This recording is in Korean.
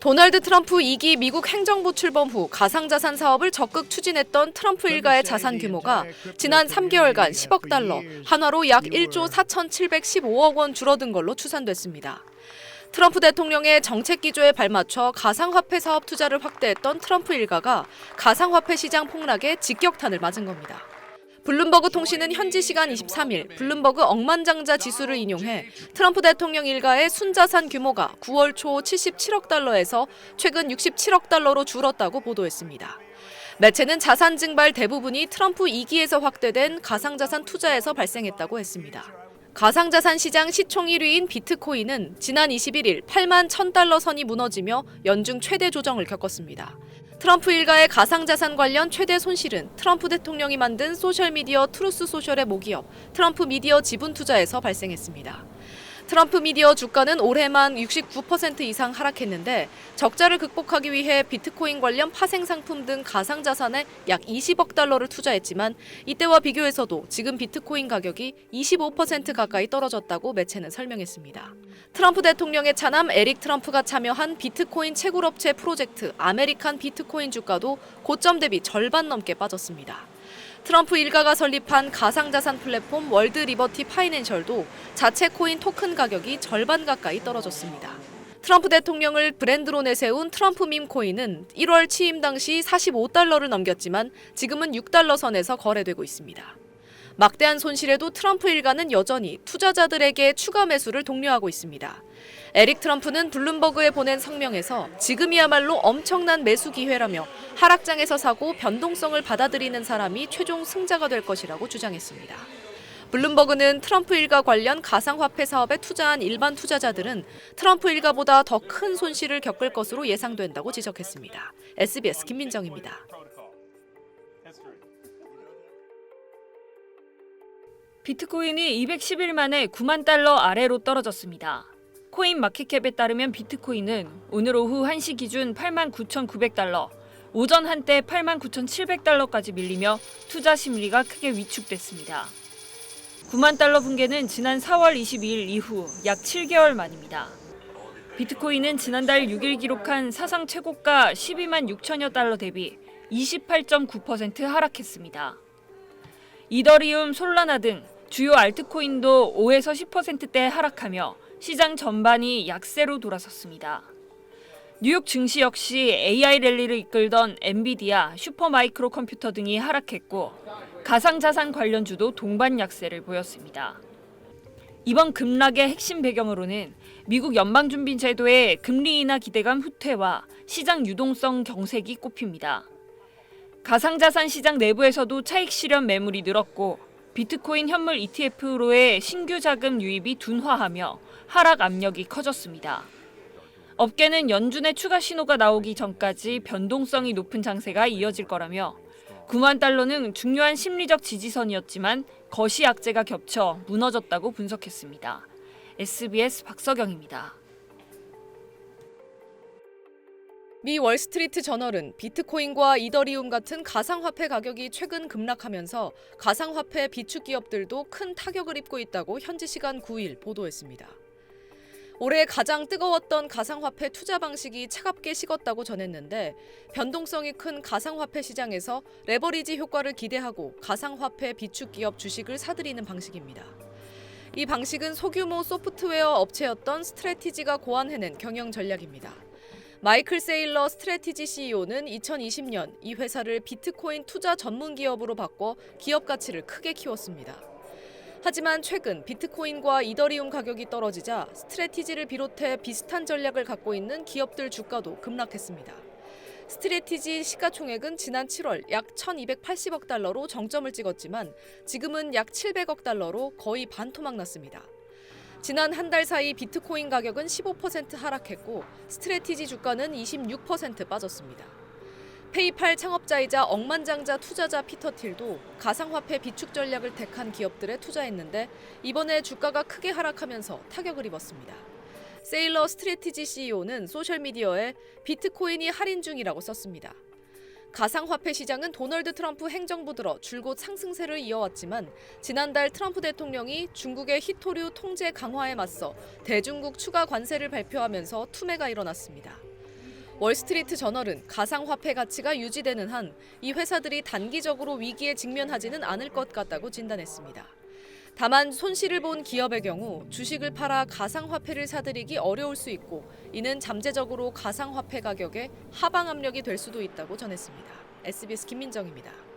도널드 트럼프 2기 미국 행정부 출범 후 가상자산 사업을 적극 추진했던 트럼프 일가의 자산 규모가 지난 3개월간 10억 달러, 한화로 약 1조 4,715억 원 줄어든 걸로 추산됐습니다. 트럼프 대통령의 정책 기조에 발맞춰 가상화폐 사업 투자를 확대했던 트럼프 일가가 가상화폐 시장 폭락에 직격탄을 맞은 겁니다. 블룸버그 통신은 현지 시간 23일 블룸버그 억만장자 지수를 인용해 트럼프 대통령 일가의 순자산 규모가 9월 초 77억 달러에서 최근 67억 달러로 줄었다고 보도했습니다. 매체는 자산 증발 대부분이 트럼프 2기에서 확대된 가상자산 투자에서 발생했다고 했습니다. 가상자산 시장 시총 1위인 비트코인은 지난 21일 8만 1,000달러 선이 무너지며 연중 최대 조정을 겪었습니다. 트럼프 일가의 가상자산 관련 최대 손실은 트럼프 대통령이 만든 소셜미디어 트루스 소셜의 모기업 트럼프 미디어 지분투자에서 발생했습니다. 트럼프 미디어 주가는 올해만 69% 이상 하락했는데 적자를 극복하기 위해 비트코인 관련 파생 상품 등 가상자산에 약 20억 달러를 투자했지만 이때와 비교해서도 지금 비트코인 가격이 25% 가까이 떨어졌다고 매체는 설명했습니다. 트럼프 대통령의 차남 에릭 트럼프가 참여한 비트코인 채굴업체 프로젝트 아메리칸 비트코인 주가도 고점 대비 절반 넘게 빠졌습니다. 트럼프 일가가 설립한 가상자산 플랫폼 월드 리버티 파이낸셜도 자체 코인 토큰 가격이 절반 가까이 떨어졌습니다. 트럼프 대통령을 브랜드로 내세운 트럼프 밈 코인은 1월 취임 당시 45달러를 넘겼지만 지금은 6달러 선에서 거래되고 있습니다. 막대한 손실에도 트럼프 일가는 여전히 투자자들에게 추가 매수를 독려하고 있습니다. 에릭 트럼프는 블룸버그에 보낸 성명에서 지금이야말로 엄청난 매수 기회라며 하락장에서 사고 변동성을 받아들이는 사람이 최종 승자가 될 것이라고 주장했습니다. 블룸버그는 트럼프 일가 관련 가상화폐 사업에 투자한 일반 투자자들은 트럼프 일가보다 더 큰 손실을 겪을 것으로 예상된다고 지적했습니다. SBS 김민정입니다. 비트코인이 210일 만에 9만 달러 아래로 떨어졌습니다. 코인 마켓캡에 따르면 비트코인은 오늘 오후 1시 기준 8만 9,900달러, 오전 한때 8만 9,700달러까지 밀리며 투자 심리가 크게 위축됐습니다. 9만 달러 붕괴는 지난 4월 22일 이후 약 7개월 만입니다. 비트코인은 지난달 6일 기록한 사상 최고가 12만 6천여 달러 대비 28.9% 하락했습니다. 이더리움, 솔라나 등 주요 알트코인도 5에서 10%대 하락하며 시장 전반이 약세로 돌아섰습니다. 뉴욕 증시 역시 AI 랠리를 이끌던 엔비디아, 슈퍼마이크로 컴퓨터 등이 하락했고 가상자산 관련주도 동반 약세를 보였습니다. 이번 급락의 핵심 배경으로는 미국 연방준비제도의 금리 인하 기대감 후퇴와 시장 유동성 경색이 꼽힙니다. 가상자산 시장 내부에서도 차익 실현 매물이 늘었고 비트코인 현물 ETF로의 신규 자금 유입이 둔화하며 하락 압력이 커졌습니다. 업계는 연준의 추가 신호가 나오기 전까지 변동성이 높은 장세가 이어질 거라며 9만 달러는 중요한 심리적 지지선이었지만 거시 악재가 겹쳐 무너졌다고 분석했습니다. SBS 박서경입니다. 미 월스트리트 저널은 비트코인과 이더리움 같은 가상화폐 가격이 최근 급락하면서 가상화폐 비축 기업들도 큰 타격을 입고 있다고 현지 시간 9일 보도했습니다. 올해 가장 뜨거웠던 가상화폐 투자 방식이 차갑게 식었다고 전했는데 변동성이 큰 가상화폐 시장에서 레버리지 효과를 기대하고 가상화폐 비축 기업 주식을 사들이는 방식입니다. 이 방식은 소규모 소프트웨어 업체였던 스트래티지가 고안해낸 경영 전략입니다. 마이클 세일러 스트래티지 CEO는 2020년 이 회사를 비트코인 투자 전문 기업으로 바꿔 기업 가치를 크게 키웠습니다. 하지만 최근 비트코인과 이더리움 가격이 떨어지자 스트래티지를 비롯해 비슷한 전략을 갖고 있는 기업들 주가도 급락했습니다. 스트래티지 시가총액은 지난 7월 약 1,280억 달러로 정점을 찍었지만 지금은 약 700억 달러로 거의 반토막 났습니다. 지난 한 달 사이 비트코인 가격은 15% 하락했고 스트래티지 주가는 26% 빠졌습니다. 페이팔 창업자이자 억만장자 투자자 피터 틸도 가상화폐 비축 전략을 택한 기업들에 투자했는데 이번에 주가가 크게 하락하면서 타격을 입었습니다. 세일러 스트래티지 CEO는 소셜미디어에 비트코인이 할인 중이라고 썼습니다. 가상화폐 시장은 도널드 트럼프 행정부 들어 줄곧 상승세를 이어왔지만 지난달 트럼프 대통령이 중국의 희토류 통제 강화에 맞서 대중국 추가 관세를 발표하면서 투매가 일어났습니다. 월스트리트 저널은 가상화폐 가치가 유지되는 한 이 회사들이 단기적으로 위기에 직면하지는 않을 것 같다고 진단했습니다. 다만 손실을 본 기업의 경우 주식을 팔아 가상화폐를 사들이기 어려울 수 있고 이는 잠재적으로 가상화폐 가격에 하방 압력이 될 수도 있다고 전했습니다. SBS 김민정입니다.